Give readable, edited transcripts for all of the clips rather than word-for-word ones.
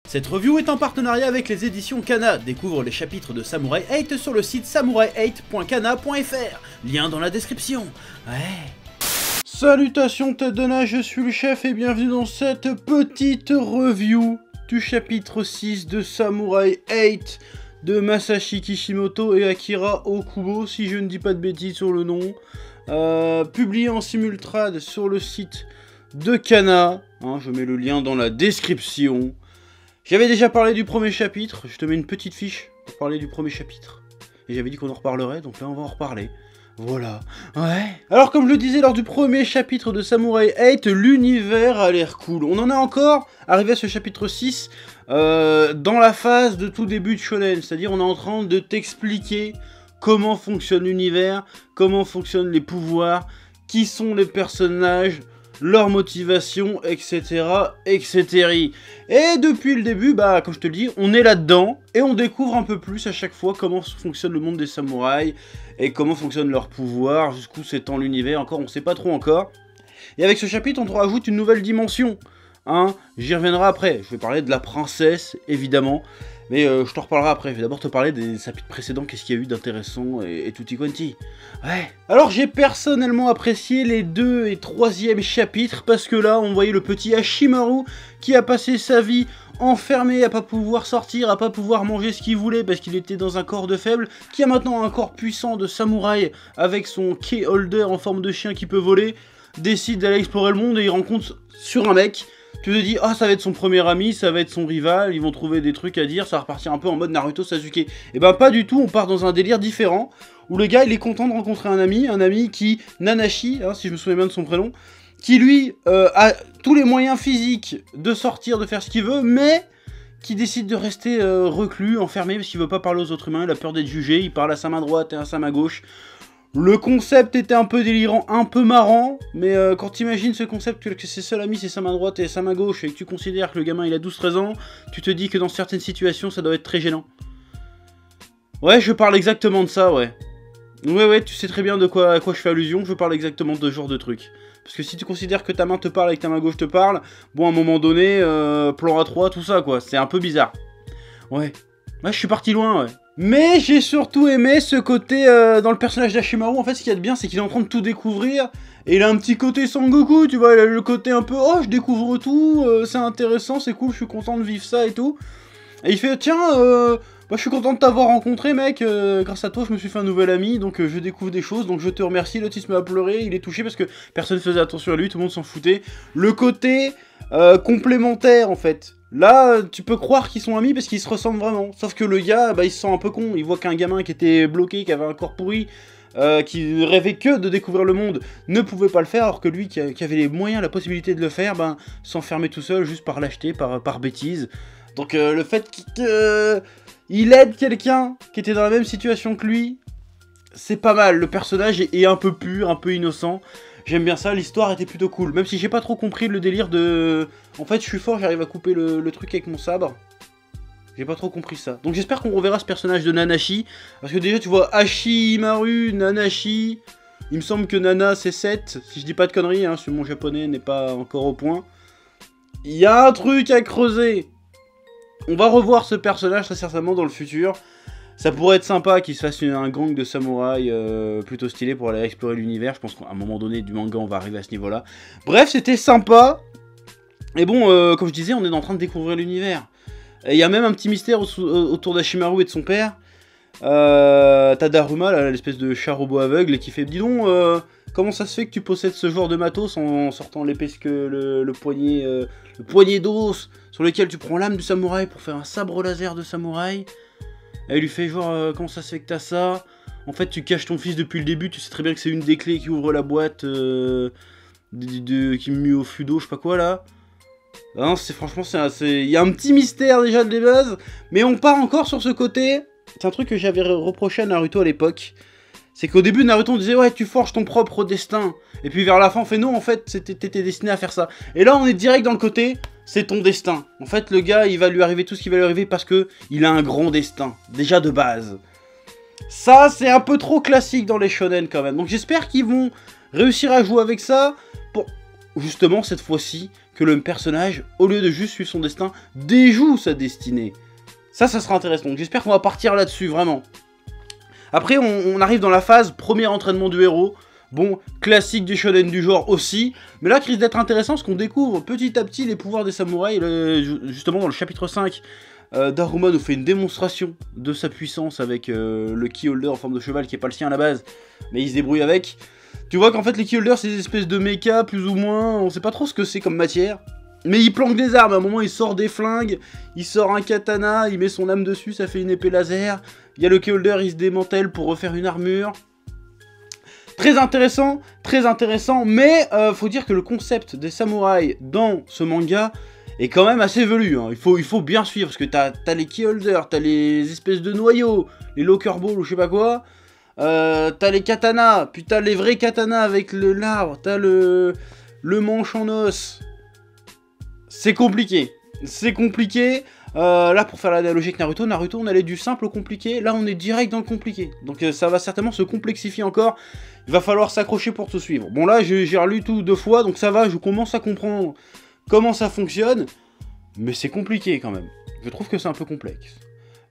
Cette review est en partenariat avec les éditions Kana. Découvre les chapitres de Samurai 8 sur le site samurai8.kana.fr. Lien dans la description. Ouais. Salutations tête de nage, je suis le chef et bienvenue dans cette petite review du chapitre 6 de Samurai 8 de Masashi Kishimoto et Akira Okubo, si je ne dis pas de bêtises sur le nom. Publié en simultrade sur le site de Kana. Je mets le lien dans la description. J'avais déjà parlé du premier chapitre, je te mets une petite fiche pour parler du premier chapitre. Et j'avais dit qu'on en reparlerait, donc là on va en reparler. Voilà, ouais. Alors comme je le disais lors du premier chapitre de Samurai 8, l'univers a l'air cool. On en est encore arrivé à ce chapitre 6 dans la phase de tout début de shonen. C'est-à-dire on est en train de t'expliquer comment fonctionne l'univers, comment fonctionnent les pouvoirs, qui sont les personnages, leur motivation, etc., etc. Et depuis le début, comme je te le dis, on est là-dedans, et on découvre un peu plus à chaque fois comment fonctionne le monde des samouraïs, et comment fonctionnent leurs pouvoirs, jusqu'où s'étend l'univers, encore, on sait pas trop encore. Et avec ce chapitre, on te rajoute une nouvelle dimension, j'y reviendrai après, je vais parler de la princesse, évidemment, mais je t'en reparlerai après, je vais d'abord te parler des chapitres précédents, qu'est-ce qu'il y a eu d'intéressant et tutti quanti. Ouais. Alors j'ai personnellement apprécié les 2 et 3e chapitres, parce que là on voyait le petit Hashimaru qui a passé sa vie enfermé, à pas pouvoir sortir, à pas pouvoir manger ce qu'il voulait parce qu'il était dans un corps de faible, qui a maintenant un corps puissant de samouraï avec son key holder en forme de chien qui peut voler, décide d'aller explorer le monde et il rencontre sur un mec. Tu te dis, ça va être son premier ami, ça va être son rival, ils vont trouver des trucs à dire, ça va repartir un peu en mode Naruto Sasuke. Et pas du tout, on part dans un délire différent, où le gars il est content de rencontrer un ami qui, Nanashi, si je me souviens bien de son prénom, qui lui a tous les moyens physiques de sortir, de faire ce qu'il veut, mais qui décide de rester reclus, enfermé, parce qu'il veut pas parler aux autres humains, il a peur d'être jugé, il parle à sa main droite et à sa main gauche. Le concept était un peu délirant, un peu marrant, mais quand tu imagines ce concept que ses seuls amis c'est sa main droite et sa main gauche, et que tu considères que le gamin il a 12-13 ans, tu te dis que dans certaines situations ça doit être très gênant. Ouais, je parle exactement de ça, ouais. Ouais, tu sais très bien à quoi je fais allusion, je parle exactement de ce genre de truc. Parce que si tu considères que ta main te parle et que ta main gauche te parle, bon à un moment donné, plan A3, tout ça quoi, c'est un peu bizarre. Ouais, je suis parti loin, ouais. Mais j'ai surtout aimé ce côté dans le personnage d'Hashimaru, en fait ce qu'il y a de bien c'est qu'il est en train de tout découvrir, et il a un petit côté Sangoku, tu vois, il a le côté un peu je découvre tout, c'est intéressant, c'est cool, je suis content de vivre ça et tout. Et il fait tiens, je suis content de t'avoir rencontré mec, grâce à toi je me suis fait un nouvel ami, donc je découvre des choses, donc je te remercie. L'autre il se met à pleurer, il est touché parce que personne faisait attention à lui, tout le monde s'en foutait. Le côté complémentaire en fait. Là, tu peux croire qu'ils sont amis parce qu'ils se ressemblent vraiment. Sauf que le gars, il se sent un peu con. Il voit qu'un gamin qui était bloqué, qui avait un corps pourri, qui rêvait que de découvrir le monde, ne pouvait pas le faire, alors que lui, qui avait les moyens, la possibilité de le faire, s'enfermait tout seul juste par lâcheté, par bêtise. Donc le fait qu'il aide quelqu'un qui était dans la même situation que lui, c'est pas mal. Le personnage est un peu pur, un peu innocent. J'aime bien ça, l'histoire était plutôt cool. Même si j'ai pas trop compris le délire de... En fait, je suis fort, j'arrive à couper le truc avec mon sabre. J'ai pas trop compris ça. Donc j'espère qu'on reverra ce personnage de Nanashi. Parce que déjà, tu vois, Hashimaru, Nanashi... Il me semble que Nana, c'est 7. Si je dis pas de conneries, parce que mon japonais n'est pas encore au point. Il y a un truc à creuser. On va revoir ce personnage très certainement dans le futur. Ça pourrait être sympa qu'il se fasse un gang de samouraïs plutôt stylé pour aller explorer l'univers. Je pense qu'à un moment donné du manga, on va arriver à ce niveau-là. Bref, c'était sympa. Et bon, comme je disais, on est en train de découvrir l'univers. Il y a même un petit mystère autour d'Hashimaru et de son père. T'as Daruma, l'espèce de chat robot aveugle, qui fait « Dis donc, comment ça se fait que tu possèdes ce genre de matos en sortant l'épée que le poignet d'os sur lequel tu prends l'âme du samouraï pour faire un sabre laser de samouraï ?» Et il lui fait genre, comment ça se fait que t'as ça? En fait, tu caches ton fils depuis le début, tu sais très bien que c'est une des clés qui ouvre la boîte qui me met au fudo, je sais pas quoi là. Non, franchement, il y a un petit mystère déjà de base, mais on part encore sur ce côté. C'est un truc que j'avais reproché à Naruto à l'époque. C'est qu'au début, Naruto on disait, ouais, tu forges ton propre destin. Et puis vers la fin, on fait, non, en fait, t'étais destiné à faire ça. Et là, on est direct dans le côté, c'est ton destin. En fait, le gars, il va lui arriver tout ce qui va lui arriver parce que il a un grand destin. Déjà de base. Ça, c'est un peu trop classique dans les shonen quand même. Donc j'espère qu'ils vont réussir à jouer avec ça pour, justement, cette fois-ci, que le personnage, au lieu de juste suivre son destin, déjoue sa destinée. Ça sera intéressant. Donc j'espère qu'on va partir là-dessus, vraiment. Après, on arrive dans la phase premier entraînement du héros. Bon, classique des shonen du genre aussi. Mais là, qui risque d'être intéressant, parce qu'on découvre petit à petit les pouvoirs des samouraïs. Justement, dans le chapitre 5, Daruma nous fait une démonstration de sa puissance avec le keyholder en forme de cheval qui est pas le sien à la base. Mais il se débrouille avec. Tu vois qu'en fait, les keyholders, c'est des espèces de méca, plus ou moins. On sait pas trop ce que c'est comme matière. Mais il planque des armes. À un moment, il sort des flingues. Il sort un katana. Il met son lame dessus. Ça fait une épée laser. Il y a le keyholder, il se démantèle pour refaire une armure. Très intéressant, mais faut dire que le concept des samouraïs dans ce manga est quand même assez velu. Hein. Il faut bien suivre, parce que t'as les keyholders, t'as les espèces de noyaux, les locker balls ou je sais pas quoi, t'as les katanas, puis t'as les vrais katanas avec l'arbre, t'as le manche en os. C'est compliqué. Là, pour faire l'analogie avec Naruto, on allait du simple au compliqué. Là, on est direct dans le compliqué. Donc, ça va certainement se complexifier encore. Il va falloir s'accrocher pour te suivre. Bon, là, j'ai relu tout 2 fois, donc ça va. Je commence à comprendre comment ça fonctionne. Mais c'est compliqué, quand même. Je trouve que c'est un peu complexe.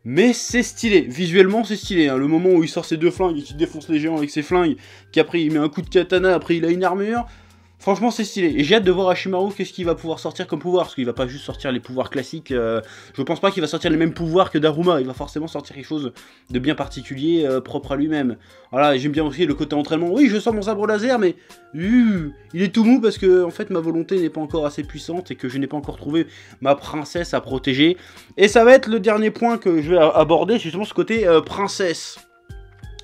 Mais c'est stylé. Visuellement, c'est stylé. Hein. Le moment où il sort ses 2 flingues et qu'il défonce les géants avec ses flingues, qu'après, il met un coup de katana, après, il a une armure... Franchement, c'est stylé. Et j'ai hâte de voir Hashimaru qu'est-ce qu'il va pouvoir sortir comme pouvoir. Parce qu'il va pas juste sortir les pouvoirs classiques. Je pense pas qu'il va sortir les mêmes pouvoirs que Daruma. Il va forcément sortir quelque chose de bien particulier, propre à lui-même. Voilà, j'aime bien aussi le côté entraînement. Oui, je sors mon sabre laser, mais il est tout mou parce que en fait ma volonté n'est pas encore assez puissante et que je n'ai pas encore trouvé ma princesse à protéger. Et ça va être le dernier point que je vais aborder, c'est justement ce côté princesse.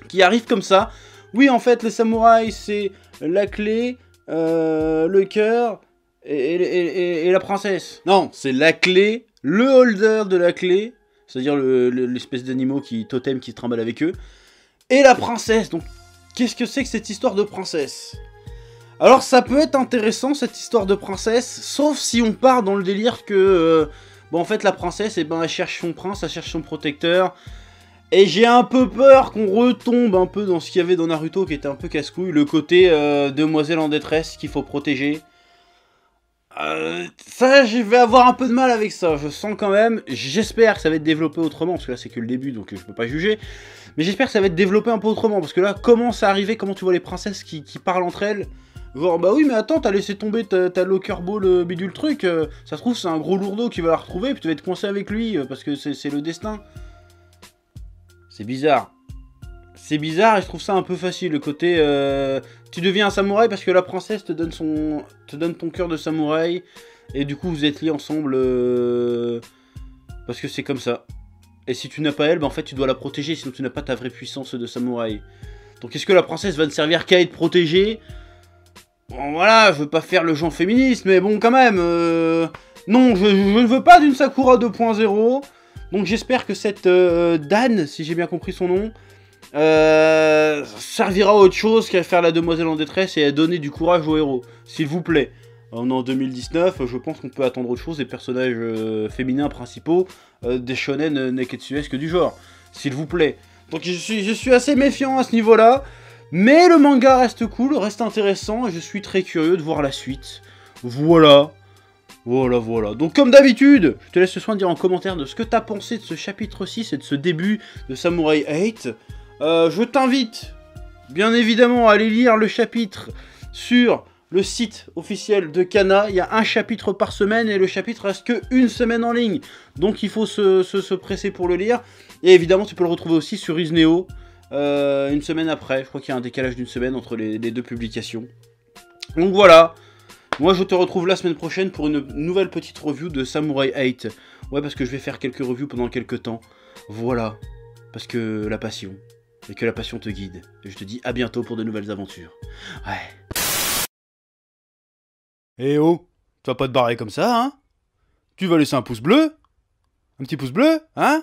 Qui arrive comme ça. Oui, en fait, les samouraïs, c'est la clé... le cœur et la princesse. Non, c'est la clé, le holder de la clé, c'est-à-dire l'espèce d'animaux totem qui se trimballe avec eux, et la princesse. Donc, qu'est-ce que c'est que cette histoire de princesse? Alors, ça peut être intéressant, cette histoire de princesse, sauf si on part dans le délire que, bon, en fait, la princesse, eh ben, elle cherche son prince, elle cherche son protecteur. Et j'ai un peu peur qu'on retombe un peu dans ce qu'il y avait dans Naruto qui était un peu casse-couille, le côté demoiselle en détresse qu'il faut protéger. Ça, je vais avoir un peu de mal avec ça, je sens quand même. J'espère que ça va être développé autrement, parce que là c'est que le début, donc je peux pas juger. Mais j'espère que ça va être développé un peu autrement, parce que là, comment ça arrivé, comment tu vois les princesses qui parlent entre elles? Genre, bah oui, mais attends, t'as laissé tomber ta locker ball bidule truc, ça se trouve c'est un gros lourdeau qui va la retrouver, puis tu vas être coincé avec lui, parce que c'est le destin. C'est bizarre. C'est bizarre et je trouve ça un peu facile, le côté... tu deviens un samouraï parce que la princesse te donne ton cœur de samouraï. Et du coup, vous êtes liés ensemble... parce que c'est comme ça. Et si tu n'as pas elle, bah en fait, tu dois la protéger, sinon tu n'as pas ta vraie puissance de samouraï. Donc est-ce que la princesse va ne servir qu'à être protégée? Bon, voilà, je veux pas faire le genre féministe, mais bon, quand même... Non, je ne veux pas d'une Sakura 2.0... Donc j'espère que cette Dan, si j'ai bien compris son nom, servira à autre chose qu'à faire la demoiselle en détresse et à donner du courage aux héros. S'il vous plaît. On est en 2019, je pense qu'on peut attendre autre chose des personnages féminins principaux, des shonen neketsuesques du genre. S'il vous plaît. Donc je suis assez méfiant à ce niveau-là. Mais le manga reste cool, reste intéressant, et je suis très curieux de voir la suite. Voilà. Voilà. Donc comme d'habitude, je te laisse le soin de dire en commentaire de ce que t'as pensé de ce chapitre 6 et de ce début de Samurai 8. Je t'invite, bien évidemment, à aller lire le chapitre sur le site officiel de Kana. Il y a un chapitre par semaine et le chapitre reste que une semaine en ligne. Donc il faut se presser pour le lire. Et évidemment, tu peux le retrouver aussi sur Isneo une semaine après. Je crois qu'il y a un décalage d'une semaine entre les 2 publications. Donc voilà. Moi, je te retrouve la semaine prochaine pour une nouvelle petite review de Samurai 8. Ouais, parce que je vais faire quelques reviews pendant quelques temps. Voilà. Parce que la passion. Et que la passion te guide. Et je te dis à bientôt pour de nouvelles aventures. Ouais. Eh oh, tu vas pas te barrer comme ça, hein? Tu vas laisser un pouce bleu? Un petit pouce bleu, hein?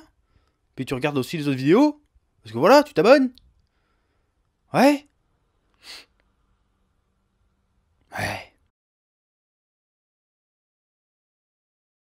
Puis tu regardes aussi les autres vidéos? Parce que voilà, tu t'abonnes? Ouais? Ouais.